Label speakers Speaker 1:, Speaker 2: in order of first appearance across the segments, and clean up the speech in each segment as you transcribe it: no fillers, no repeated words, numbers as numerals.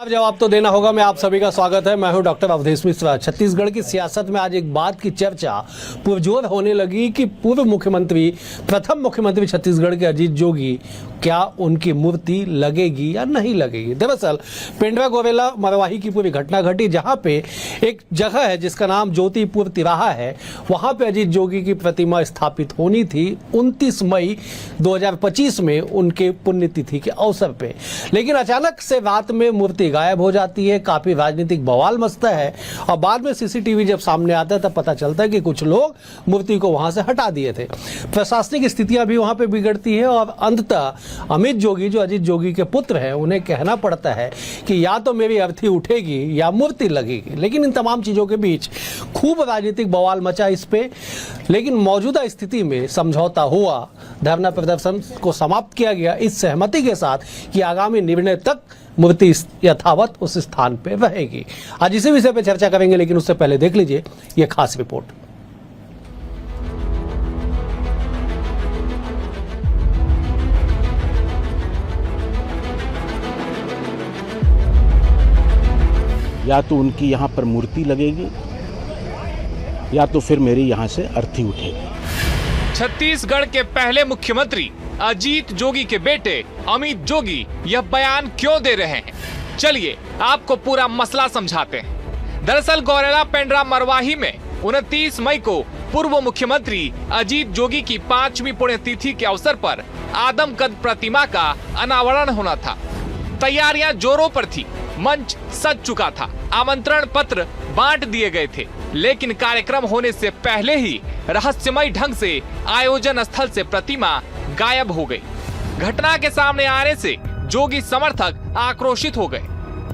Speaker 1: जवाब तो देना होगा। मैं आप सभी का स्वागत है। मैं हूं डॉक्टर अवधेश मिश्रा। छत्तीसगढ़ की सियासत में आज एक बात की चर्चा पुरजोर होने लगी कि पूर्व मुख्यमंत्री, प्रथम मुख्यमंत्री छत्तीसगढ़ के अजीत जोगी, क्या उनकी मूर्ति लगेगी या नहीं लगेगी। दरअसल पेंड्रा गोरेला मरवाही की पूरी घटना घटी, जहां पे एक जगह है जिसका नाम ज्योतिपुर तिराहा है। वहां पे अजीत जोगी की प्रतिमा स्थापित होनी थी 29 मई 2025 में उनके पुण्यतिथि के अवसर पे, लेकिन अचानक से रात में मूर्ति गायब हो जाती है। काफी राजनीतिक बवाल मचता है और बाद में सीसीटीवी जब सामने आता है तब पता चलता है कि कुछ लोग मूर्ति को वहां से हटा दिए थे। प्रशासनिक स्थितियां भी वहां पे बिगड़ती है और अंततः अमित जोगी, जो अजीत जोगी के पुत्र हैं, उन्हें कहना पड़ता है कि या तो मेरी अर्थी उठेगी या मूर्ति लगेगी। लेकिन इन तमाम चीजों के बीच खूब राजनीतिक बवाल मचा इस पे, लेकिन मौजूदा स्थिति में समझौता हुआ, धरना प्रदर्शन को समाप्त किया गया इस सहमति के साथ कि आगामी निर्णय तक मूर्ति यथावत उस स्थान पे रहेगी। आज इसी विषय पे चर्चा करेंगे, लेकिन उससे पहले देख लीजिए ये खास रिपोर्ट।
Speaker 2: या तो उनकी यहाँ पर मूर्ति लगेगी या तो फिर मेरी यहाँ से अर्थी उठेगी।
Speaker 3: छत्तीसगढ़ के पहले मुख्यमंत्री अजीत जोगी के बेटे अमित जोगी यह बयान क्यों दे रहे हैं, चलिए आपको पूरा मसला समझाते हैं। दरअसल गौरेला पेंड्रा मरवाही में 29 मई को पूर्व मुख्यमंत्री अजीत जोगी की 5वीं पुण्यतिथि के अवसर पर आदमकद प्रतिमा का अनावरण होना था। तैयारियां जोरों पर थी, मंच सज चुका था, आमंत्रण पत्र बांट दिए गए थे, लेकिन कार्यक्रम होने से पहले ही रहस्यमय ढंग से आयोजन स्थल से प्रतिमा गायब हो गई। घटना के सामने आने से जोगी समर्थक आक्रोशित हो गए।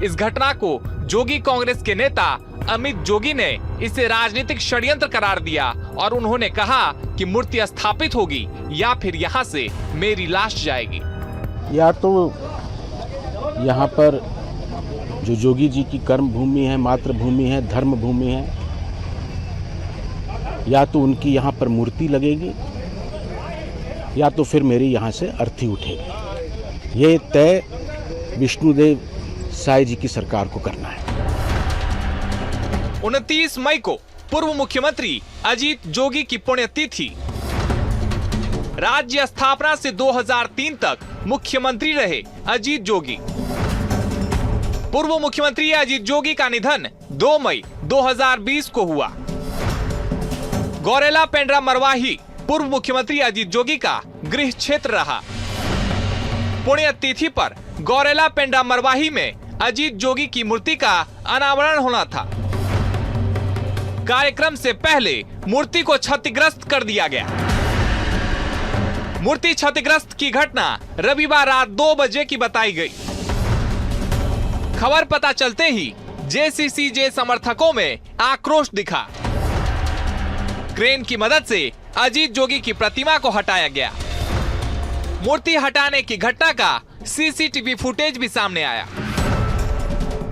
Speaker 3: इस घटना को जोगी कांग्रेस के नेता अमित जोगी ने इसे राजनीतिक षड्यंत्र करार दिया और उन्होंने कहा कि मूर्ति स्थापित होगी या फिर यहाँ से मेरी लाश जाएगी।
Speaker 2: या तो यहाँ पर जो जोगी जी की कर्म भूमि है, मातृभूमि है, धर्म भूमि है, या तो उनकी यहाँ पर मूर्ति लगेगी या तो फिर मेरी यहाँ से अर्थी उठेगी। ये तय विष्णुदेव साई जी की सरकार को करना है।
Speaker 3: 29 मई को पूर्व मुख्यमंत्री अजीत जोगी की पुण्यतिथि। राज्य स्थापना से 2003 तक मुख्यमंत्री रहे अजीत जोगी। पूर्व मुख्यमंत्री अजीत जोगी का निधन 2 मई 2020 को हुआ। गौरेला पेंड्रा मरवाही पूर्व मुख्यमंत्री अजीत जोगी का गृह क्षेत्र रहा। पुण्यतिथि पर गौरेला पेंड्रा मरवाही में अजीत जोगी की मूर्ति का अनावरण होना था। कार्यक्रम से पहले मूर्ति को क्षतिग्रस्त कर दिया गया। मूर्ति क्षतिग्रस्त की घटना रविवार रात 2 बजे की बताई गई। खबर पता चलते ही जेसीसीजे समर्थकों में आक्रोश दिखा। क्रेन की मदद से अजीत जोगी की प्रतिमा को हटाया गया। मूर्ति हटाने की घटना का सीसीटीवी फुटेज भी सामने आया।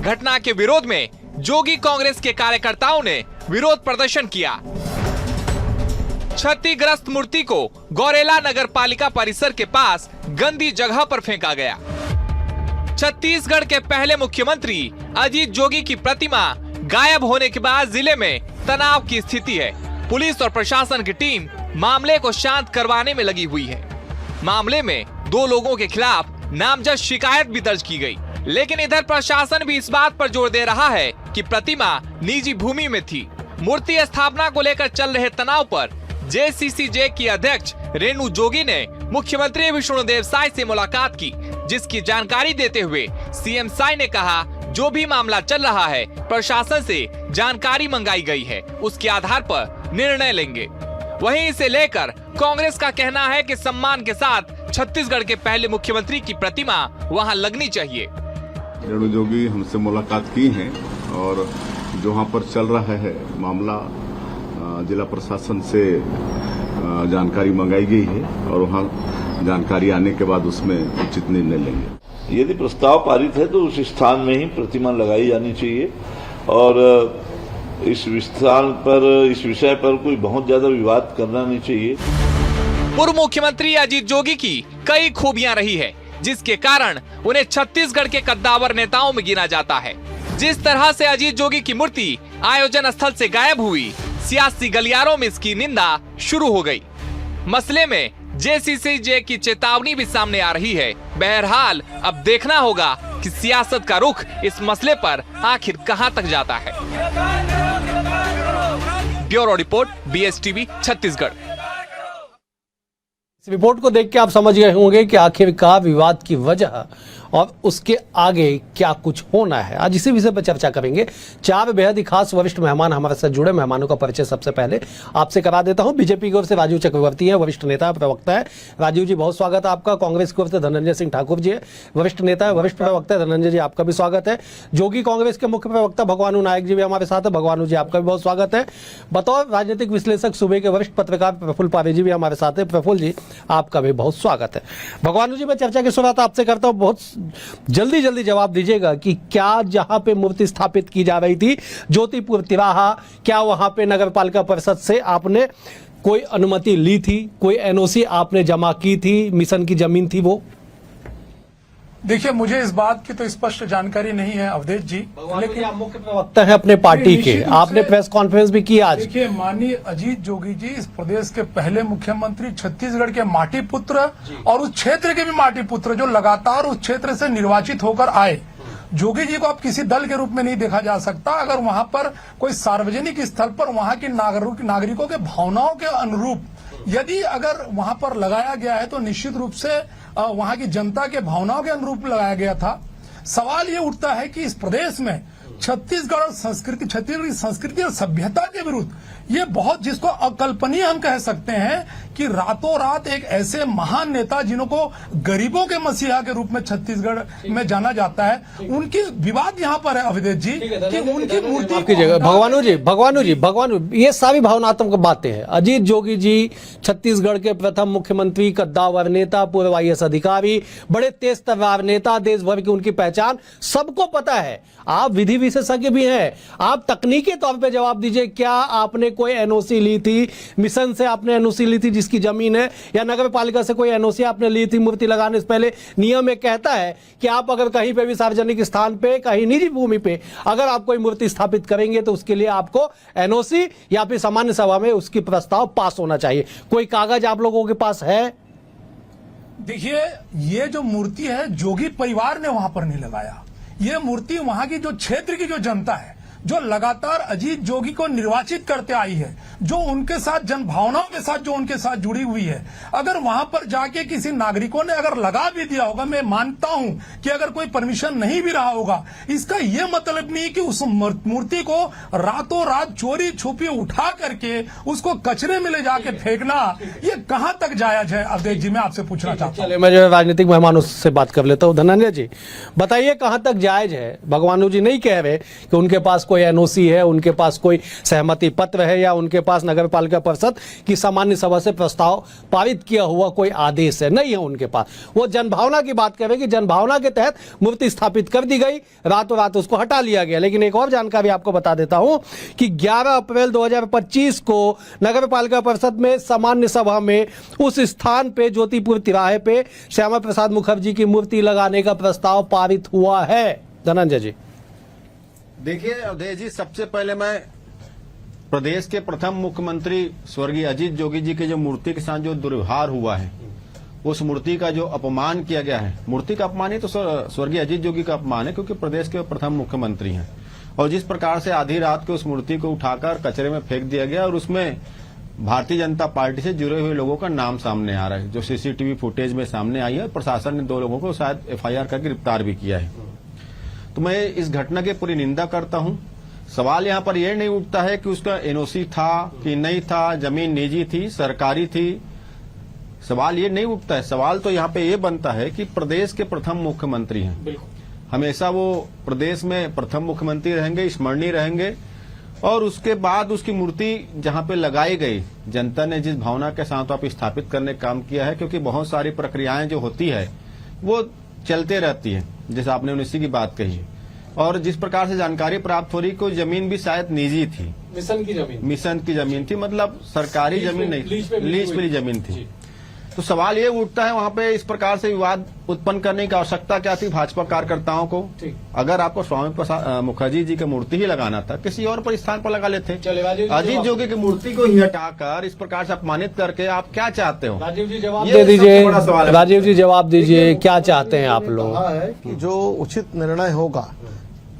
Speaker 3: घटना के विरोध में जोगी कांग्रेस के कार्यकर्ताओं ने विरोध प्रदर्शन किया। क्षतिग्रस्त मूर्ति को गौरेला नगर पालिका परिसर के पास गंदी जगह पर फेंका गया। छत्तीसगढ़ के पहले मुख्यमंत्री अजीत जोगी की प्रतिमा गायब होने के बाद जिले में तनाव की स्थिति है। पुलिस और प्रशासन की टीम मामले को शांत करवाने में लगी हुई है। मामले में 2 लोगों के खिलाफ नामजद शिकायत भी दर्ज की गई, लेकिन इधर प्रशासन भी इस बात पर जोर दे रहा है कि प्रतिमा निजी भूमि में थी। मूर्ति स्थापना को लेकर चल रहे तनाव पर जेसीसीजे की अध्यक्ष रेणु जोगी ने मुख्यमंत्री विष्णुदेव साई से मुलाकात की, जिसकी जानकारी देते हुए सीएम साई ने कहा, जो भी मामला चल रहा है प्रशासन से जानकारी मंगाई गई है, उसके आधार पर निर्णय लेंगे। वहीं इसे लेकर कांग्रेस का कहना है कि सम्मान के साथ छत्तीसगढ़ के पहले मुख्यमंत्री की प्रतिमा वहां लगनी चाहिए।
Speaker 4: रेणु जोगी हमसे मुलाकात की हैं और जो वहाँ पर चल रहा है मामला, जिला प्रशासन से जानकारी मंगाई गई है और वहाँ जानकारी आने के बाद उसमें उचित निर्णय लेंगे।
Speaker 5: यदि प्रस्ताव पारित है तो उस स्थान में ही प्रतिमा लगाई जानी चाहिए और इस विषय पर कोई बहुत ज्यादा विवाद करना नहीं चाहिए।
Speaker 3: पूर्व मुख्यमंत्री अजीत जोगी की कई खूबियां रही है, जिसके कारण उन्हें छत्तीसगढ़ के कद्दावर नेताओं में गिना जाता है। जिस तरह से अजीत जोगी की मूर्ति आयोजन स्थल से गायब हुई, सियासी गलियारों में इसकी निंदा शुरू हो गई। मसले में जेसीसीजे की चेतावनी भी सामने आ रही है। बहरहाल अब देखना होगा कि सियासत का रुख इस मसले पर आखिर कहां तक जाता है। Bureau report, BSTV, Chhattisgarh.
Speaker 1: इस रिपोर्ट को देख के आप समझ गए होंगे कि आखिरकार विवाद की वजह और उसके आगे क्या कुछ होना है। आज इसी विषय पर चर्चा करेंगे। 4 बेहद ही खास वरिष्ठ मेहमान हमारे साथ जुड़े। मेहमानों का परिचय सबसे पहले आपसे करा देता हूं। बीजेपी की ओर से राजीव चक्रवर्ती है, वरिष्ठ नेता प्रवक्ता है। राजीव जी, बहुत स्वागत है आपका। कांग्रेस की ओर से धनंजय सिंह ठाकुर जी है, वरिष्ठ नेता है, वरिष्ठ प्रवक्ता है। धनंजय जी, आपका भी स्वागत है। जोगी कांग्रेस के मुख्य प्रवक्ता भगवानू नायक जी भी हमारे साथ है। भगवानू जी, आपका भी बहुत स्वागत है। बतौर राजनीतिक विश्लेषक सूबे के वरिष्ठ पत्रकार प्रफुल्ल पारे जी भी हमारे साथ है। प्रफुल्ल जी, आपका भी बहुत स्वागत है। भगवानू जी, मैं चर्चा की शुरुआत आपसे करता हूं। बहुत जल्दी जवाब दीजिएगा कि क्या जहां पे मूर्ति स्थापित की जा रही थी ज्योतिपुर तिराहा, क्या वहां पे नगर पालिका परिषद से आपने कोई अनुमति ली थी, कोई एनओसी आपने जमा की थी, मिशन की जमीन थी वो?
Speaker 6: देखिए, मुझे इस बात की तो स्पष्ट जानकारी नहीं है अवधेश जी,
Speaker 1: लेकिन आप मुख्य प्रवक्ता हैं अपने पार्टी के, आपने प्रेस कॉन्फ्रेंस भी की आज।
Speaker 6: देखिए, माननीय अजीत जोगी जी इस प्रदेश के पहले मुख्यमंत्री, छत्तीसगढ़ के माटी पुत्र और उस क्षेत्र के भी माटी पुत्र जो लगातार उस क्षेत्र से निर्वाचित होकर आए। जोगी जी को अब किसी दल के रूप में नहीं देखा जा सकता। अगर वहां पर कोई सार्वजनिक स्थल पर वहां के नागरिकों के भावनाओं के अनुरूप यदि अगर वहां पर लगाया गया है तो निश्चित रूप से वहां की जनता के भावनाओं के अनुरूप लगाया गया था। सवाल ये उठता है कि इस प्रदेश में छत्तीसगढ़ संस्कृति और सभ्यता के विरुद्ध ये बहुत, जिसको अकल्पनीय हम कह सकते हैं कि रातों रात एक ऐसे महान नेता जिनको गरीबों के मसीहा के रूप में छत्तीसगढ़ में जाना जाता है, उनकी विवाद यहाँ पर है अवधेश जी कि उनकी मूर्ति
Speaker 1: आपकी जगह। भगवानू, ये सारी भावनात्मक बातें हैं। अजीत जोगी जी छत्तीसगढ़ के प्रथम मुख्यमंत्री, कद्दावर नेता, पूर्व IAS अधिकारी, बड़े तेज तर्रार नेता, देश भर की उनकी पहचान सबको पता है। आप विधि विशेषज्ञ भी हैं, आप तकनीकी तौर पे जवाब दीजिए। क्या आपने कोई एनओसी ली थी, मिशन से आपने एनओसी ली थी जिसकी जमीन है, या नगर पालिका से कोई एनओसी आपने ली थी मूर्ति लगाने से पहले? नियम में कहता है कि आप अगर कहीं पे भी सार्वजनिक स्थान पे, कहीं निजी भूमि पे अगर आप कोई मूर्ति स्थापित करेंगे तो उसके लिए आपको एनओसी या फिर सामान्य सभा में उसकी प्रस्ताव पास होना चाहिए। कोई कागज आप लोगों के पास है?
Speaker 6: देखिए, ये जो मूर्ति है जोगी परिवार ने वहां पर नहीं लगाया। ये मूर्ति वहां की जो क्षेत्र की जो जनता है, जो लगातार अजीत जोगी को निर्वाचित करते आई है, जो उनके साथ जन भावनाओं के साथ जो उनके साथ जुड़ी हुई है, अगर वहां पर जाके किसी नागरिकों ने अगर लगा भी दिया होगा, मैं मानता हूं कि अगर कोई परमिशन नहीं भी रहा होगा, इसका यह मतलब नहीं कि उस मूर्ति को रातों रात चोरी छुपी उठा करके उसको कचरे में ले जाके फेंकना, ये कहां तक जायज है अवधेश जी? मैं आपसे पूछना चाहता हूं।
Speaker 1: मैं जो राजनीतिक मेहमानों से बात कर लेता हूं। धनंजय जी, बताइए कहां तक जायज है? भगवानू जी नहीं कह रहे कि उनके पास कोई एनओसी है, उनके पास कोई सहमति पत्र है, या उनके पास नगर पालिका परिषद की सामान्य सभा से प्रस्ताव पारित किया हुआ कोई आदेश है, नहीं है उनके पास। वो जनभावना की बात करें कि जनभावना के तहत मूर्ति स्थापित कर दी गई, रातों रात उसको हटा लिया गया। लेकिन एक और जानकारी आपको बता देता हूं कि 11 अप्रैल 2025 को नगर पालिका परिषद में सामान्य सभा में उस स्थान पे ज्योतिपुर तिराहे पे श्यामा प्रसाद मुखर्जी की मूर्ति लगाने का प्रस्ताव पारित हुआ है। धनंजय जी,
Speaker 7: देखिए अवधेश जी, सबसे पहले मैं प्रदेश के प्रथम मुख्यमंत्री स्वर्गीय अजीत जोगी जी के जो मूर्ति के साथ जो दुर्व्यवहार हुआ है, उस मूर्ति का जो अपमान किया गया है, मूर्ति का अपमान ही तो स्वर्गीय अजीत जोगी का अपमान है, क्योंकि प्रदेश के प्रथम मुख्यमंत्री हैं। और जिस प्रकार से आधी रात को उस मूर्ति को उठाकर कचरे में फेंक दिया गया और उसमें भारतीय जनता पार्टी से जुड़े हुए लोगों का नाम सामने आ रहा है, जो सीसीटीवी फुटेज में सामने आई है। प्रशासन ने 2 लोगों को शायद FIR करके गिरफ्तार भी किया है। तो मैं इस घटना की पूरी निंदा करता हूं। सवाल यहां पर यह नहीं उठता है कि उसका एनओसी था कि नहीं था, जमीन निजी थी, सरकारी थी, सवाल ये नहीं उठता है। सवाल तो यहां पे ये बनता है कि प्रदेश के प्रथम मुख्यमंत्री हैं, हमेशा वो प्रदेश में प्रथम मुख्यमंत्री रहेंगे, स्मरणीय रहेंगे। और उसके बाद उसकी मूर्ति जहां पे लगाई गई, जनता ने जिस भावना के साथ आप स्थापित करने का काम किया है, क्योंकि बहुत सारी प्रक्रियाएं जो होती है वो चलते रहती है, जैसे आपने 19 की बात कही। और जिस प्रकार से जानकारी प्राप्त हो रही, कोई जमीन भी शायद निजी थी, मिशन की जमीन थी, मतलब सरकारी जमीन नहीं, लीज पे ली जमीन थी। तो सवाल ये उठता है वहां पे इस प्रकार से विवाद उत्पन्न करने की आवश्यकता क्या थी भाजपा कार्यकर्ताओं को? अगर आपको स्वामी प्रसाद मुखर्जी जी की मूर्ति ही लगाना था, किसी और पर स्थान पर लगा लेते। अजीत जोगी की मूर्ति को ही हटाकर इस प्रकार से अपमानित करके आप क्या चाहते हो?
Speaker 1: राजीव जी जवाब दे दीजिए। राजीव जी जवाब दीजिए, क्या चाहते हैं आप लोग?
Speaker 8: है कि जो उचित निर्णय होगा,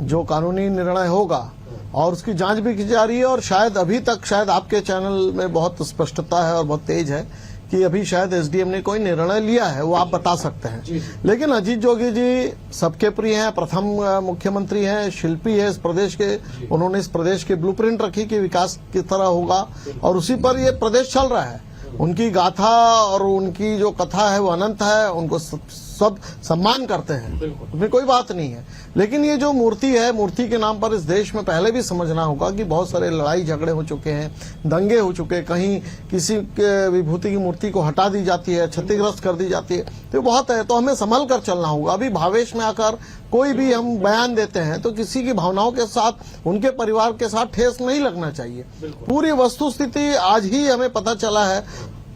Speaker 8: जो कानूनी निर्णय होगा और उसकी जांच भी की जा रही है, और शायद अभी तक शायद आपके चैनल में बहुत स्पष्टता है और बहुत तेज है कि अभी शायद एसडीएम ने कोई निर्णय लिया है, वो आप बता सकते हैं। लेकिन अजीत जोगी जी सबके प्रिय हैं, प्रथम मुख्यमंत्री हैं, शिल्पी है इस प्रदेश के। उन्होंने इस प्रदेश की ब्लूप्रिंट रखी कि विकास किस तरह होगा, और उसी पर ये प्रदेश चल रहा है। उनकी गाथा और उनकी जो कथा है वो अनंत है, उनको सब सम्मान करते हैं, उसमें कोई बात नहीं है। लेकिन ये जो मूर्ति है, मूर्ति के नाम पर इस देश में पहले भी समझना होगा कि बहुत सारे लड़ाई झगड़े हो चुके हैं, दंगे हो चुके हैं, कहीं किसी के विभूति की मूर्ति को हटा दी जाती है, क्षतिग्रस्त कर दी जाती है, तो बहुत है। तो हमें संभल कर चलना होगा। अभी भावेश में आकर कोई भी हम बयान देते हैं तो किसी की भावनाओं के साथ, उनके परिवार के साथ ठेस नहीं लगना चाहिए। पूरी वस्तुस्थिति आज ही हमें पता चला है,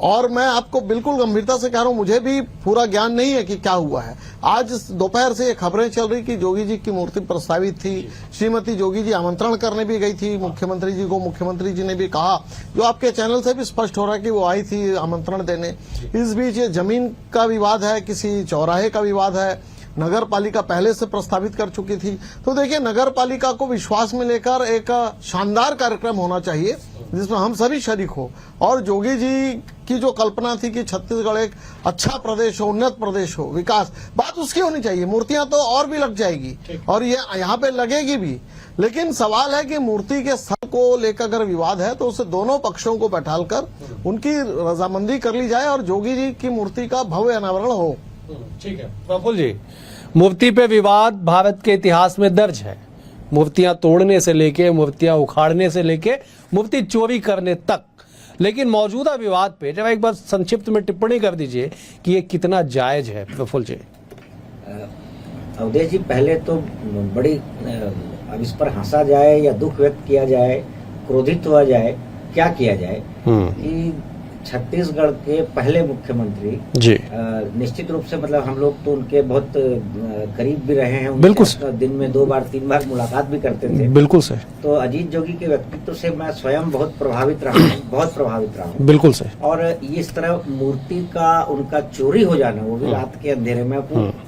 Speaker 8: और मैं आपको बिल्कुल गंभीरता से कह रहा हूं, मुझे भी पूरा ज्ञान नहीं है कि क्या हुआ है। आज दोपहर से ये खबरें चल रही कि जोगी जी की मूर्ति प्रस्तावित थी, श्रीमती जोगी जी आमंत्रण करने भी गई थी मुख्यमंत्री जी को। मुख्यमंत्री जी ने भी कहा, जो आपके चैनल से भी स्पष्ट हो रहा है कि वो आई थी आमंत्रण देने। इस बीच ये जमीन का विवाद है, किसी चौराहे का विवाद है, नगर पालिका पहले से प्रस्तावित कर चुकी थी। तो देखिए, नगर पालिका को विश्वास में लेकर एक शानदार कार्यक्रम होना चाहिए जिसमें हम सभी शरीक हो। और जोगी जी की जो कल्पना थी कि छत्तीसगढ़ एक अच्छा प्रदेश हो, उन्नत प्रदेश हो, विकास, बात उसकी होनी चाहिए। मूर्तियां तो और भी लग जाएगी और ये यहाँ पे लगेगी भी, लेकिन सवाल है कि मूर्ति के स्थल को लेकर अगर विवाद है तो उसे दोनों पक्षों को बैठालकर उनकी रजामंदी कर ली जाए और जोगी जी की मूर्ति का भव्य अनावरण हो।
Speaker 1: ठीक है प्रफुल्ल जी, मूर्ति पे विवाद भारत के इतिहास में दर्ज है। मूर्तियां तोड़ने से लेके, मूर्तियां उखाड़ने से लेके, मूर्ति चोरी करने तक। लेकिन मौजूदा विवाद पे जब एक बार संक्षिप्त में टिप्पणी कर दीजिए कि ये कितना जायज है प्रफुल्ल जी।
Speaker 9: अवधेश जी, पहले तो बड़ी अब इस पर हंसा जाए या दुख व्यक्त किया जाए, क्रोधित हुआ जाए, क्या किया जाए कि छत्तीसगढ़ के पहले मुख्यमंत्री
Speaker 1: जी
Speaker 9: निश्चित रूप से, मतलब हम लोग तो उनके बहुत करीब भी रहे हैं,
Speaker 1: बिल्कुल,
Speaker 9: दिन में 2 बार 3 बार मुलाकात भी करते थे।
Speaker 1: बिल्कुल सर।
Speaker 9: तो अजीत जोगी के व्यक्तित्व से मैं स्वयं बहुत प्रभावित रहा हूँ, बहुत प्रभावित रहा हूँ।
Speaker 1: बिल्कुल सर।
Speaker 9: और इस तरह मूर्ति का उनका चोरी हो जाना, वो भी रात के अंधेरे में,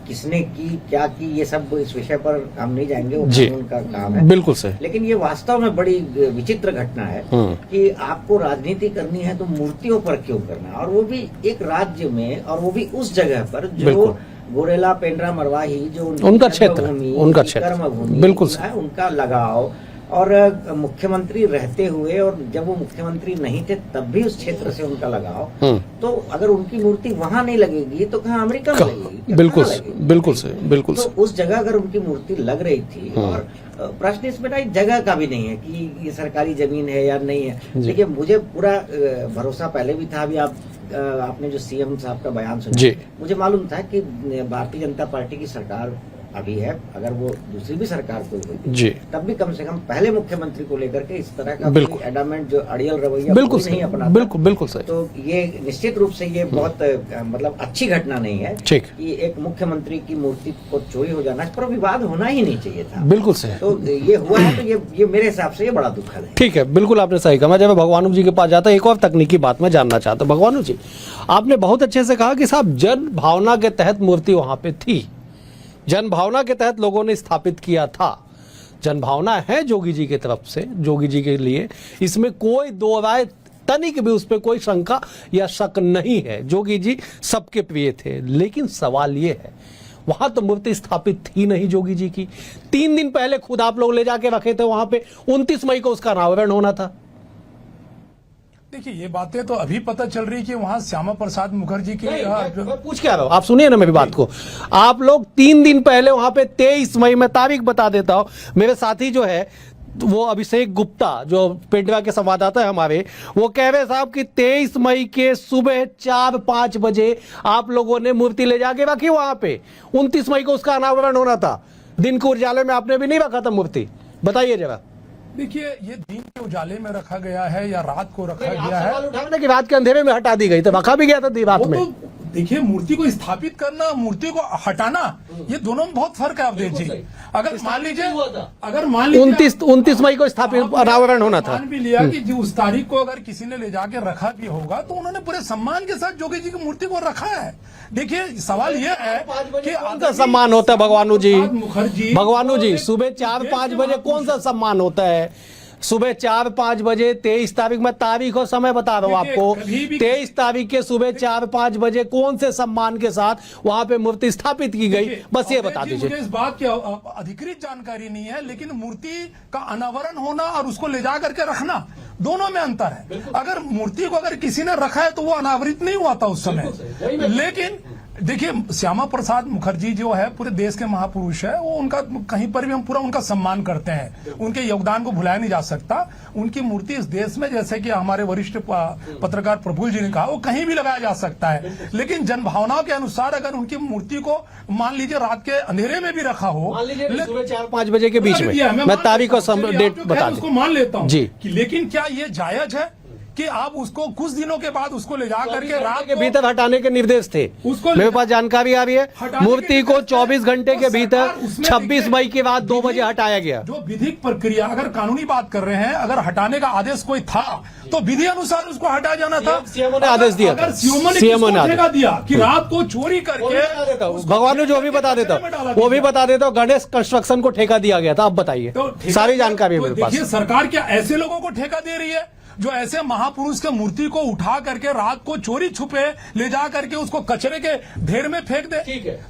Speaker 9: किसने की, क्या की, ये सब इस विषय पर हम नहीं जाएंगे, वो कानून का काम है।
Speaker 1: बिल्कुल सर।
Speaker 9: लेकिन ये वास्तव में बड़ी विचित्र घटना है कि आपको राजनीति करनी है तो मूर्तियों पर क्यों करना, और वो भी एक राज्य में, और वो भी उस जगह पर जो गोरेला, पेंड्रा, मरवाही, जो
Speaker 1: उनका क्षेत्र, उनका क्षेत्र,
Speaker 9: कर्मभूमि,
Speaker 1: बिल्कुल
Speaker 9: उनका लगाव, और मुख्यमंत्री रहते हुए, और जब वो मुख्यमंत्री नहीं थे तब भी उस क्षेत्र से उनका लगाव। तो अगर उनकी मूर्ति वहां नहीं लगेगी तो कहाँ अमेरिका में लगेगी?
Speaker 1: बिल्कुल बिल्कुल से, बिल्कुल से।
Speaker 9: तो उस जगह अगर उनकी मूर्ति लग रही थी, और प्रश्न इसमें ना जगह का भी नहीं है कि ये सरकारी जमीन है या नहीं है। देखिए, मुझे पूरा भरोसा पहले भी था, अभी आपने जो सीएम साहब का बयान सुना, मुझे मालूम था कि भारतीय जनता पार्टी की सरकार अभी है, अगर वो दूसरी भी सरकार कोई होगी तब भी कम से कम पहले मुख्यमंत्री को लेकर के इस तरह का एडामेंट, जो अड़ियल रवैया नहीं अपना,
Speaker 1: बिल्कुल सही।
Speaker 9: तो ये निश्चित रूप से ये बहुत मतलब अच्छी घटना नहीं है कि एक मुख्यमंत्री की मूर्ति को चोरी हो जाना, इस पर विवाद होना ही नहीं चाहिए था।
Speaker 1: बिल्कुल सही।
Speaker 9: तो ये हुआ है, तो ये मेरे हिसाब से ये बड़ा दुखद है।
Speaker 1: ठीक है, बिल्कुल आपने सही कहा। जब मैं भगवानू जी के पास जाता, एक और तकनीकी बात मैं जानना चाहता हूँ। भगवानू जी, आपने बहुत अच्छे से कहा कि साहब जन भावना के तहत मूर्ति वहां पे थी, जन भावना के तहत लोगों ने स्थापित किया था। जन भावना है जोगी जी की तरफ से, जोगी जी के लिए, इसमें कोई दो राय तनिक भी, उस पर कोई शंका या शक नहीं है। जोगी जी सबके प्रिय थे। लेकिन सवाल ये है, वहां तो मूर्ति स्थापित थी नहीं जोगी जी की। 3 दिन पहले खुद आप लोग ले जाके रखे थे वहां पे, 29 मई को उसका अनावरण होना था।
Speaker 6: देखिए, ये बातें तो अभी पता चल रही कि वहां श्यामा प्रसाद मुखर्जी की
Speaker 1: मैं पूछ के आ रहा हूं, आप सुनिए ना मेरी बात को। आप लोग 3 दिन पहले वहां पे 23 मई में, तारीख बता देता हूं, मेरे साथी जो है वो अभिषेक गुप्ता, जो पेंड्रा के संवाददाता है हमारे, वो कह रहे साहब कि 23 मई के सुबह 4-5 बजे आप लोगों ने मूर्ति ले जाके रखी वहां पे। 29 मई को उसका अनावरण होना था। दिन के उजाले में आपने भी नहीं रखा था मूर्ति, बताइए जरा।
Speaker 6: देखिए, ये दिन के उजाले में रखा गया है या रात को रखा गया है,
Speaker 1: सवाल उठाना कि रात के अंधेरे में हटा दी गई, तो रखा भी गया था रात
Speaker 6: वो
Speaker 1: में।
Speaker 6: तो देखिए, मूर्ति को स्थापित करना, मूर्ति को हटाना, ये दोनों में बहुत फर्क है अवधेश जी। अगर मान लीजिए
Speaker 1: 29 मई को स्थापित अनावरण होना था।
Speaker 6: मान भी लिया कि जो उस तारीख को अगर किसी ने ले जाके रखा भी होगा, तो उन्होंने पूरे सम्मान के साथ जोगी जी की मूर्ति को रखा है। देखिए, सवाल यह है कि
Speaker 1: कौन सा सम्मान होता है भगवानू जी?
Speaker 6: मुखर्जी,
Speaker 1: भगवानू जी, सुबह 4-5 बजे कौन सा सम्मान होता है? सुबह 4-5 बजे 23 तारीख, मैं तारीख और समय बता रहा हूँ आपको, 23 तारीख के सुबह 4-5 बजे कौन से सम्मान के साथ वहां पे मूर्ति स्थापित की गई, बस ये बता दीजिए।
Speaker 6: मुझे इस बात की अधिकृत जानकारी नहीं है, लेकिन मूर्ति का अनावरण होना और उसको ले जा करके रखना, दोनों में अंतर है। अगर मूर्ति को अगर किसी ने रखा है तो वो अनावरित नहीं हुआ था उस समय। लेकिन देखिए, श्यामा प्रसाद मुखर्जी जो है पूरे देश के महापुरुष है, वो उनका कहीं पर भी हम पूरा उनका सम्मान करते हैं, उनके योगदान को भुलाया नहीं जा सकता। उनकी मूर्ति इस देश में, जैसे कि हमारे वरिष्ठ पत्रकार प्रफुल्ल जी ने कहा, वो कहीं भी लगाया जा सकता है। लेकिन जनभावनाओं के अनुसार अगर उनकी मूर्ति को मान लीजिए रात के अंधेरे में भी रखा हो,
Speaker 1: सुबह 4-5 बजे के बीच में, मैं तारीख और डेट बता
Speaker 6: उसको मान लेता हूँ
Speaker 1: जी।
Speaker 6: लेकिन क्या ये जायज है कि आप उसको कुछ दिनों के बाद उसको ले जा करके रात
Speaker 1: के भीतर हटाने के निर्देश थे?
Speaker 6: उसको
Speaker 1: मेरे पास जानकारी आ रही है, मूर्ति को 24 घंटे के भीतर 26 मई के बाद 2 बजे हटाया गया।
Speaker 6: जो विधिक प्रक्रिया, अगर कानूनी बात कर रहे हैं, अगर हटाने का आदेश कोई था तो विधि अनुसार उसको हटाया जाना था।
Speaker 1: सीएमओ ने आदेश दिया था।
Speaker 6: अगर सीएमओ ने ठेका दिया कि रात को चोरी करके,
Speaker 1: भगवान जो भी बता देता हूँ, वो भी बता देता हूँ, गणेश कंस्ट्रक्शन को ठेका दिया गया था। अब बताइए, सारी जानकारी है मेरे पास।
Speaker 6: देखिए, सरकार क्या ऐसे लोगों को ठेका दे रही है जो ऐसे महापुरुष के मूर्ति को उठा करके रात को चोरी छुपे ले जा करके उसको कचरे के ढेर में फेंक दे?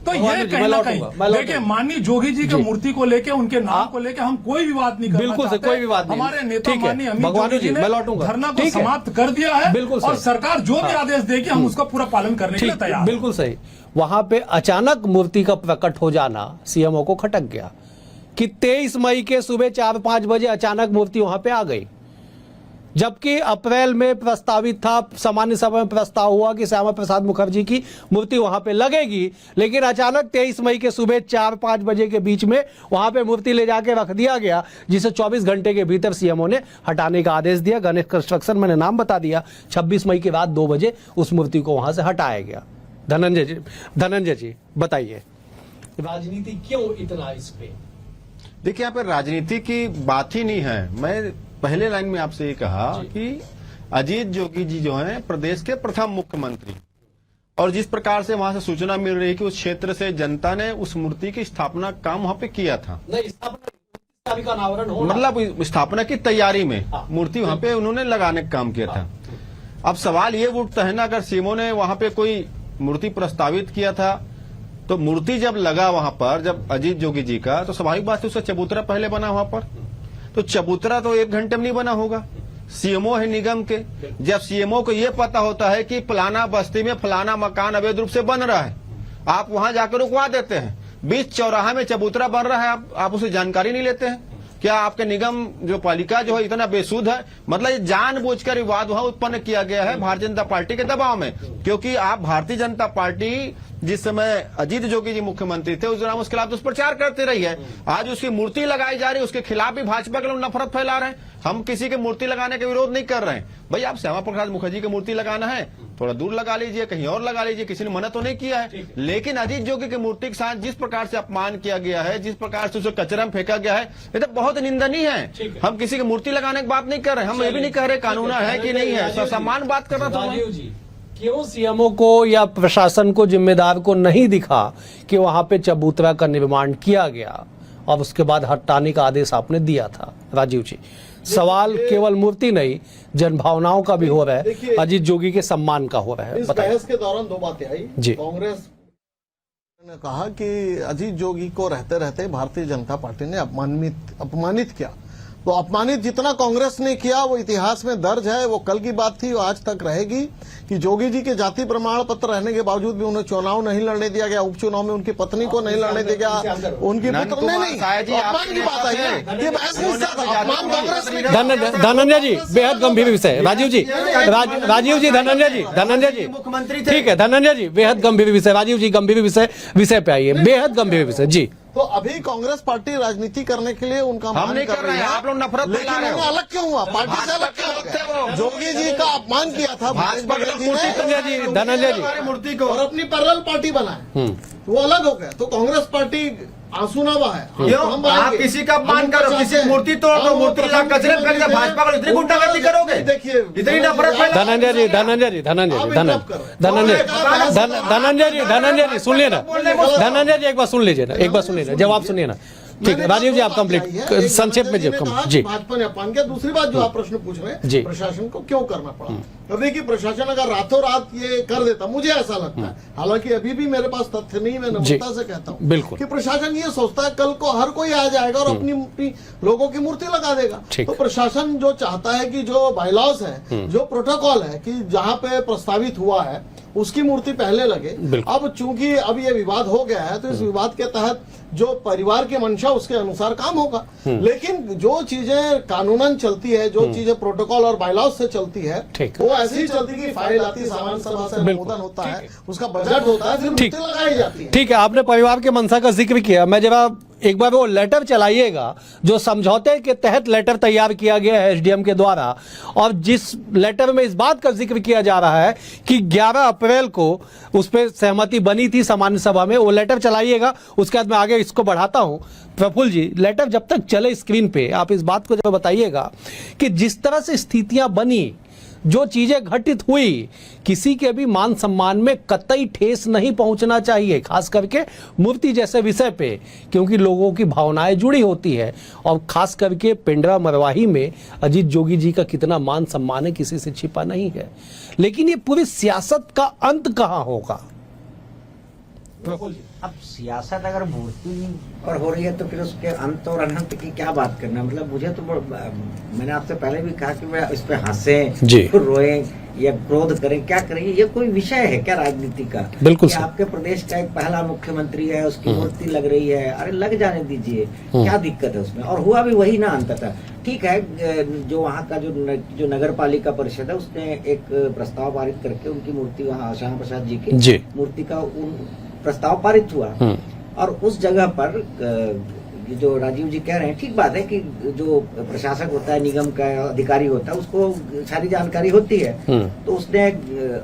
Speaker 6: तो ये कहीं ना कहीं देखिए, माननीय जोगी जी की मूर्ति को लेके, उनके नाम को लेके हम कोई विवाद नहीं करना
Speaker 1: बिल्कुल से कोई विवाद नहीं।
Speaker 6: हमारे नेता माननीय अमित जोगी जी ने धरना को समाप्त कर दिया है, और सरकार जो भी आदेश देगी हम उसका पूरा पालन करने के लिए तैयार।
Speaker 1: बिल्कुल सही। वहां पे अचानक मूर्ति का प्रकट हो जाना सीएमओ को खटक गया कि 23 मई के सुबह 4-5 बजे अचानक मूर्ति वहां पे आ गई, जबकि अप्रैल में प्रस्तावित था, सामान्य सभा में प्रस्ताव हुआ कि श्यामा प्रसाद मुखर्जी की मूर्ति वहां पे लगेगी, लेकिन अचानक 23 मई के सुबह 4-5 बजे के बीच में वहां पे मूर्ति ले जाके रख दिया गया, जिसे 24 घंटे के भीतर सीएमओ ने हटाने का आदेश दिया। गणेश कंस्ट्रक्शन, मैंने नाम बता दिया, 26 मई की रात 2 बजे उस मूर्ति को वहां से हटाया गया। धनंजय जी बताइए, राजनीति क्यों इतना इस पे?
Speaker 7: देखिए, यहाँ पे राजनीति की बात ही नहीं है। मैं पहले लाइन में आपसे ये कहा कि अजीत जोगी जी जो हैं प्रदेश के प्रथम मुख्यमंत्री, और जिस प्रकार से वहां से सूचना मिल रही है कि उस क्षेत्र से जनता ने उस मूर्ति की स्थापना काम वहां पे किया था, मतलब स्थापना की तैयारी में मूर्ति वहां पे उन्होंने लगाने का काम किया था। अब सवाल ये उठता है ना, अगर सीएमओ ने वहां पे कोई मूर्ति प्रस्तावित किया था, तो मूर्ति जब लगा वहां पर, जब अजीत जोगी जी का, तो स्वाभाविक बात है उसका चबूतरा पहले बना वहां पर, तो चबूतरा तो 1 घंटे में नहीं बना होगा। सीएमओ है निगम के, जब सीएमओ को ये पता होता है कि फलाना बस्ती में फलाना मकान अवैध रूप से बन रहा है, आप वहां जाकर रुकवा देते हैं, बीच चौराहा में चबूतरा बन रहा है, आप उसे जानकारी नहीं लेते हैं? क्या आपके निगम जो पालिका जो है इतना बेसुध है? मतलब ये जानबूझकर विवाद वहां उत्पन्न किया गया है भारतीय जनता पार्टी के दबाव में, क्योंकि आप भारतीय जनता पार्टी जिस समय अजीत जोगी जी मुख्यमंत्री थे उस दौरान उसके खिलाफ दुष्प्रचार करते रही है। आज उसकी मूर्ति लगाई जा रही है, उसके खिलाफ भी भाजपा के लोग नफरत फैला रहे हैं। हम किसी की मूर्ति लगाने का विरोध नहीं कर रहे हैं भाई, आप श्यामा प्रसाद मुखर्जी की मूर्ति लगाना है थोड़ा दूर लगा लीजिए, कहीं और लगा लीजिए, किसी ने मना तो नहीं किया है। लेकिन अजीत जोगी की मूर्ति के साथ जिस प्रकार से अपमान किया गया है, जिस प्रकार से उसे कचरा में फेंका गया है, ये तो बहुत निंदनीय है। हम किसी की मूर्ति लगाने की बात नहीं कर रहे, हम ये भी नहीं कह रहे कानून है कि नहीं है, सम्मान बात कर रहा था।
Speaker 1: क्यों सीएमओ को या प्रशासन को, जिम्मेदार को नहीं दिखा कि वहां पे चबूतरा का निर्माण किया गया और उसके बाद हटाने का आदेश आपने दिया था? राजीव जी, सवाल केवल मूर्ति नहीं, जनभावनाओं का भी हो रहा है, अजीत जोगी के सम्मान का हो रहा है।
Speaker 8: इस बहस के दौरान 2 बातें आई
Speaker 1: जी।
Speaker 8: कांग्रेस ने कहा कि अजीत जोगी को रहते रहते भारतीय जनता पार्टी ने अपमानित किया। तो अपमानित जितना कांग्रेस ने किया वो इतिहास में दर्ज है, वो कल की बात थी, वो आज तक रहेगी कि जोगी जी के जाति प्रमाण पत्र रहने के बावजूद भी उन्हें चुनाव नहीं लड़ने दिया गया, उपचुनाव में उनकी पत्नी को नहीं लड़ने दिया गया, उनकी पुत्र नहीं, अपमान की बात है ये बहस नहीं, अपमान कांग्रेस ने।
Speaker 1: धनंजय जी, बेहद गंभीर विषय। राजीव जी, राजीव जी, धनंजय जी मुख्यमंत्री ठीक है, धनंजय जी बेहद गंभीर विषय, राजीव जी गंभीर विषय पे आइए, बेहद गंभीर विषय जी।
Speaker 8: तो अभी कांग्रेस पार्टी राजनीति करने के लिए उनका
Speaker 7: हम नहीं कर रहे हैं, आप लोग नफरत
Speaker 8: लेकिन
Speaker 7: फैला रहे हो।
Speaker 8: उन्हें अलग क्यों हुआ, पार्टी से अलग क्यों हो गया? जोगी जी का अपमान किया था
Speaker 7: भाजपा
Speaker 8: भूपेश बघेल जी
Speaker 1: धनंजय जी,
Speaker 8: ने,
Speaker 1: धनंजय जी।
Speaker 7: हमारी मूर्ति को
Speaker 8: और अपनी पैरेलल पार्टी बनाए, वो अलग हो गया। तो कांग्रेस पार्टी आंसूनावा है।
Speaker 7: क्यों?
Speaker 8: हम
Speaker 7: आप
Speaker 8: आएंगे।
Speaker 7: किसी का अपमान
Speaker 8: हम
Speaker 7: करो,
Speaker 8: चाहते
Speaker 7: किसी
Speaker 8: हैं।
Speaker 7: मूर्ति तोड़ दो,
Speaker 8: हम
Speaker 7: मूर्ति ला कचरे में फेंक दो, भाजपा को इतनी गुंडागर्दी करोगे?
Speaker 8: देखिए,
Speaker 7: इतनी नफरत फैला-
Speaker 1: धनंजय जी, धनंजय जी, धनंजय
Speaker 8: आप
Speaker 1: जी,
Speaker 8: इंटरप्ट कर रहे हैं।
Speaker 1: धनंजय जी, धनंजय जी, सुनिए ना, धनंजय जी एक बार सुन लीजिए ना, एक बार सुनिए ना, जवाब सुनिए ना। ठीक है,
Speaker 8: मैंने
Speaker 1: राजीव जी,
Speaker 8: कहा
Speaker 1: आप
Speaker 8: दो बात
Speaker 1: कंप्लीट
Speaker 8: चाहिए। एक
Speaker 1: संक्षेप में
Speaker 8: धनंजय जी ने कहा
Speaker 1: जी।
Speaker 8: कि भाजपा ने अपमान किया। दूसरी बात जो आप प्रश्न पूछ रहे
Speaker 1: जी।
Speaker 8: हैं, प्रशासन को क्यों करना पड़ा? अब देखिए, प्रशासन अगर रातों रात ये कर देता, मुझे ऐसा लगता है, हालांकि अभी भी मेरे पास तथ्य नहीं, मैं नम्रता से कहता हूँ
Speaker 1: बिल्कुल।
Speaker 8: कि प्रशासन ये सोचता है कल को हर कोई आ जाएगा और अपनी अपनी लोगों की मूर्ति लगा देगा।
Speaker 1: ठीक।
Speaker 8: तो प्रशासन जो चाहता है कि जो बायलॉज है, जो प्रोटोकॉल है, कि जहाँ पे प्रस्तावित हुआ है उसकी मूर्ति पहले लगे।
Speaker 1: बिल्कुल।
Speaker 8: अब चूंकि अब ये विवाद हो गया है, तो इस विवाद के तहत जो परिवार की मंशा उसके अनुसार काम होगा। लेकिन जो चीजें कानूनन चलती है, जो चीजें प्रोटोकॉल और बायलॉज से चलती है,
Speaker 1: ठीक।
Speaker 8: वो ऐसी ही चलती कि फाइल आती, सामान्य सभा से
Speaker 1: बिल्कुल।
Speaker 8: अनुमोदन होता है, उसका बजट होता है, फिर
Speaker 1: ठीक।
Speaker 8: मूर्ति लगाई जाती है।
Speaker 1: ठीक है, आपने परिवार के मंशा का जिक्र किया। मैं जब एक बार वो लेटर चलाइएगा जो समझौते के तहत लेटर तैयार किया गया है एसडीएम के द्वारा, और जिस लेटर में इस बात का जिक्र किया जा रहा है कि 11 अप्रैल को उस पर सहमति बनी थी सामान्य सभा में, वो लेटर चलाइएगा। उसके बाद मैं आगे इसको बढ़ाता हूं। प्रफुल्ल जी, लेटर जब तक चले स्क्रीन पे, आप इस बात को जब बताइएगा कि जिस तरह से स्थितियां बनी, जो चीजें घटित हुई, किसी के भी मान सम्मान में कतई ठेस नहीं पहुंचना चाहिए, खास करके मूर्ति जैसे विषय पे, क्योंकि लोगों की भावनाएं जुड़ी होती है। और खास करके पिंडरा मरवाही में अजीत जोगी जी का कितना मान सम्मान है, किसी से छिपा नहीं है। लेकिन ये पूरी सियासत का अंत कहां होगा?
Speaker 9: अब सियासत अगर मूर्ति पर हो रही है तो फिर उसके अंत और अनंत की क्या बात करना। मतलब मुझे तो मैंने आपसे पहले भी कहा कि मैं इस पे हंसें,
Speaker 1: जी।
Speaker 9: फिर रोएं या क्रोध करें, क्या करें? ये कोई विषय है क्या राजनीति का?
Speaker 1: बिल्कुल
Speaker 9: कि
Speaker 1: सर।
Speaker 9: आपके प्रदेश का एक पहला मुख्यमंत्री है, उसकी मूर्ति लग रही है, अरे लग जाने दीजिए, क्या दिक्कत है उसमें? और हुआ भी वही ना अंततः। ठीक है, जो वहाँ का जो नगर पालिका परिषद है, उसने एक प्रस्ताव पारित करके उनकी मूर्ति, वहाँ श्यामा प्रसाद जी की मूर्ति का प्रस्ताव पारित हुआ। और उस जगह पर जो राजीव जी कह रहे हैं, ठीक बात है कि जो प्रशासक होता है, निगम का अधिकारी होता है, उसको सारी जानकारी होती है, तो उसने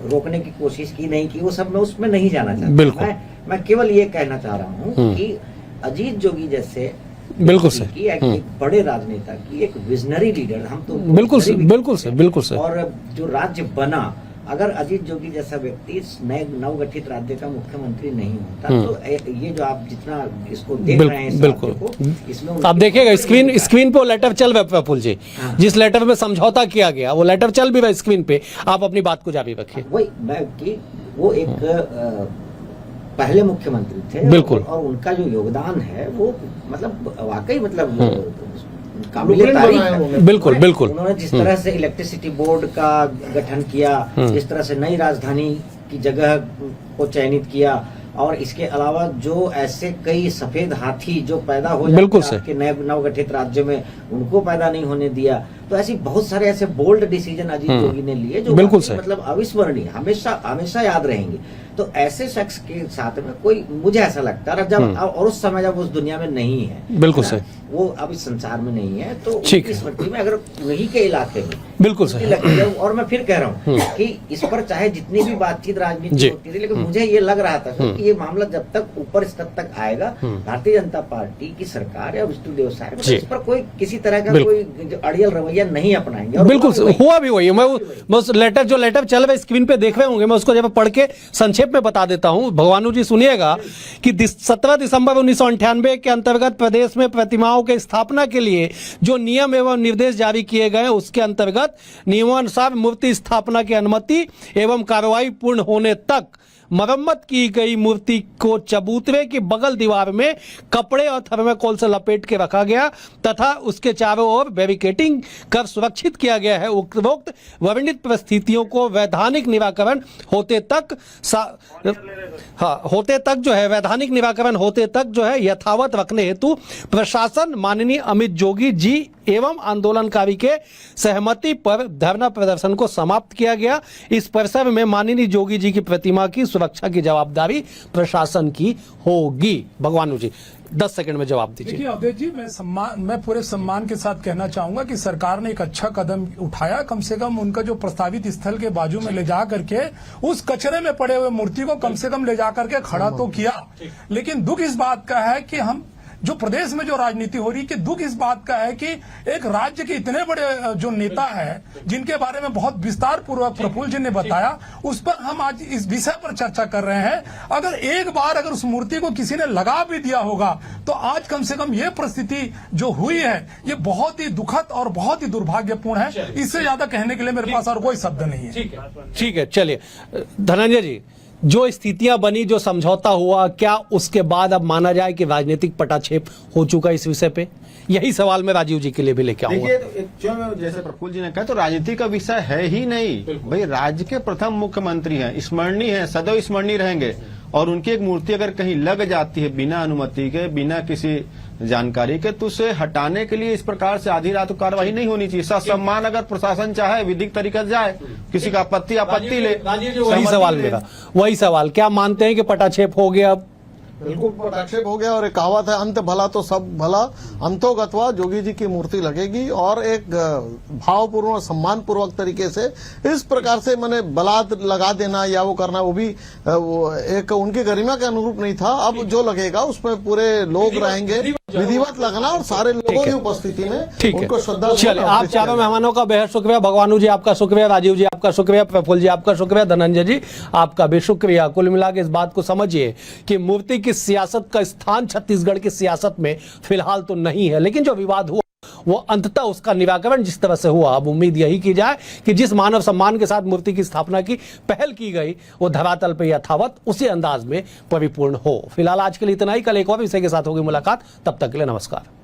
Speaker 9: रोकने की कोशिश की, नहीं की, वो सब मैं उसमें नहीं जाना चाहता। मैं केवल ये कहना चाह रहा हूँ कि अजीत जोगी जैसे
Speaker 1: बिल्कुल सर,
Speaker 9: एक बड़े राजनेता की, एक विजनरी लीडर, हम तो
Speaker 1: बिल्कुल सर, बिल्कुल सर, बिल्कुल सर।
Speaker 9: और जो राज्य बना, अगर अजीत जोगी जैसा व्यक्ति इस नए नवगठित राज्य का मुख्यमंत्री नहीं होता, तो ये जो आप जितना इसको देख रहे हैं,
Speaker 1: बिल्कुल,
Speaker 9: इसमें
Speaker 1: आप देखिएगा स्क्रीन पे वो लेटर चल रहा है प्रफुल्ल जी। जिस लेटर में समझौता किया गया, वो लेटर चल भी रहा है स्क्रीन पे। आप अपनी बात को जारी रखिए।
Speaker 9: वही मैं कि वो एक पहले मुख्यमंत्री थे,
Speaker 1: बिल्कुल।
Speaker 9: और उनका जो योगदान है वो मतलब वाकई मतलब काबिले तारीफ है।
Speaker 1: बिल्कुल, बिल्कुल।
Speaker 9: उन्होंने जिस तरह से इलेक्ट्रिसिटी बोर्ड का गठन किया, जिस तरह से नई राजधानी की जगह को चयनित किया, और इसके अलावा जो ऐसे कई सफेद हाथी जो पैदा हो जाते हैं आपके नए नवगठित राज्य में, उनको पैदा नहीं होने दिया। तो ऐसी बहुत सारे ऐसे बोल्ड डिसीजन अजीत जोगी ने लिए जो
Speaker 1: बिल्कुल सही,
Speaker 9: मतलब अविस्मरणीय, हमेशा हमेशा याद रहेंगे। तो ऐसे शख्स के साथ में कोई, मुझे ऐसा लगता है, जब और उस समय जब उस दुनिया में नहीं है,
Speaker 1: बिल्कुल सही,
Speaker 9: वो अब इस संसार में नहीं है, तो उनकी स्मृति में अगर उन्हीं के इलाके में
Speaker 1: बिल्कुल सही।
Speaker 9: और मैं फिर कह रहा हूँ कि इस पर चाहे जितनी भी बातचीत राजनीति होती थी, लेकिन मुझे ये लग रहा था कि ये मामला जब तक ऊपर स्तर तक आएगा, भारतीय जनता पार्टी की सरकार या विष्णुदेव साय इस पर कोई किसी तरह का कोई अड़ियल रवैया नहीं अपनाएंगे।
Speaker 1: बिल्कुल हुआ भी वही। मैं उस लेटर जो लेटर चल रहा है स्क्रीन पे देख रहे होंगे, मैं उसको जब पढ़ के संक्षेप में बता देता हूं। भगवानू जी सुनिएगा कि 17 दिसंबर 1998 के अंतर्गत प्रदेश में प्रतिमाओं के स्थापना के लिए जो नियम एवं निर्देश जारी किए गए, उसके अंतर्गत नियमानुसार मूर्ति स्थापना की अनुमति एवं कार्रवाई पूर्ण होने तक मरम्मत की गई मूर्ति को चबूतरे की बगल दीवार में कपड़े और थर्माकोल से लपेट के रखा गया तथा उसके चारों ओर बैरिकेडिंग कर सुरक्षित किया गया है। उपरोक्त वर्णित परिस्थितियों को वैधानिक निराकरण होते तक वैधानिक निराकरण होते तक जो है यथावत रखने हेतु प्रशासन माननीय अमित जोगी जी एवं आंदोलनकारी के सहमति पर धरना प्रदर्शन को समाप्त किया गया। इस परिसर में माननीय जोगी जी की प्रतिमा की सुरक्षा की जवाबदारी प्रशासन की होगी। भगवानू जी 10 सेकंड में जवाब दीजिए।
Speaker 6: देखिए अवधेश जी, मैं पूरे सम्मान के साथ कहना चाहूंगा कि सरकार ने एक अच्छा कदम उठाया। कम से कम उनका जो प्रस्तावित स्थल के बाजू में ले जा करके उस कचरे में पड़े हुए मूर्ति को कम से कम ले जा करके खड़ा तो किया। लेकिन दुख इस बात का है कि हम जो प्रदेश में जो राजनीति हो रही है, कि दुख इस बात का है कि एक राज्य के इतने बड़े जो नेता है जिनके बारे में बहुत विस्तार पूर्वक प्रफुल्ल जी ने बताया, उस पर हम आज इस विषय पर चर्चा कर रहे हैं। अगर एक बार अगर उस मूर्ति को किसी ने लगा भी दिया होगा तो आज कम से कम ये परिस्थिति जो हुई है ये बहुत ही दुखद और बहुत ही दुर्भाग्यपूर्ण है। इससे ज्यादा कहने के लिए मेरे पास और कोई शब्द नहीं है।
Speaker 1: ठीक है, चलिए धनंजय जी, जो स्थितियां बनी, जो समझौता हुआ, क्या उसके बाद अब माना जाए कि राजनीतिक पटाक्षेप हो चुका इस विषय पे? यही सवाल मैं राजीव जी के लिए भी लेके आऊंगा।
Speaker 7: देखिए, जैसे प्रफुल्ल जी ने कहा, तो राजनीति का विषय है ही नहीं भाई। राज्य के प्रथम मुख्यमंत्री हैं, स्मरणीय हैं, सदैव स्मरणीय रहेंगे। और उनकी एक मूर्ति अगर कहीं लग जाती है बिना अनुमति के, बिना किसी जानकारी के, तो उसे हटाने के लिए इस प्रकार से आधी रात कार्रवाई नहीं होनी चाहिए। सम्मान अगर प्रशासन चाहे विधिक तरीका से जाए, किसी का आपत्ति ले।
Speaker 1: वही सवाल मेरा, वही सवाल, क्या मानते हैं कि पटाक्षेप हो गया? अब
Speaker 8: बिल्कुल पटाक्षेप हो गया। और एक कहावत है, अंत भला तो सब भला, अंतोगत्वा जोगी जी की मूर्ति लगेगी। और एक भावपूर्ण और सम्मान पूर्वक तरीके से इस प्रकार से मैंने बलाद लगा देना या वो करना, वो भी एक उनकी गरिमा के अनुरूप नहीं था। अब जो लगेगा उसमें पूरे लोग रहेंगे, विधिवत लगना और सारे लोगों की उपस्थिति में उनको श्रद्धा।
Speaker 1: चलिए, आप चारों मेहमानों का बेहद शुक्रिया। भगवानू जी आपका शुक्रिया, राजीव जी आपका शुक्रिया, प्रफुल्ल जी आपका शुक्रिया, धनंजय जी आपका भी शुक्रिया। कुल मिला के इस बात को समझिए कि मूर्ति की सियासत का स्थान छत्तीसगढ़ की सियासत में फिलहाल तो नहीं है, लेकिन जो विवाद हुआ वो अंततः उसका निराकरण जिस तरह से हुआ, अब उम्मीद यही की जाए कि जिस मानव सम्मान के साथ मूर्ति की स्थापना की पहल की गई वो धरातल पर यथावत उसी अंदाज में परिपूर्ण हो। फिलहाल आज के लिए इतना ही। कल एक और विषय के साथ होगी मुलाकात, तब तक के लिए नमस्कार।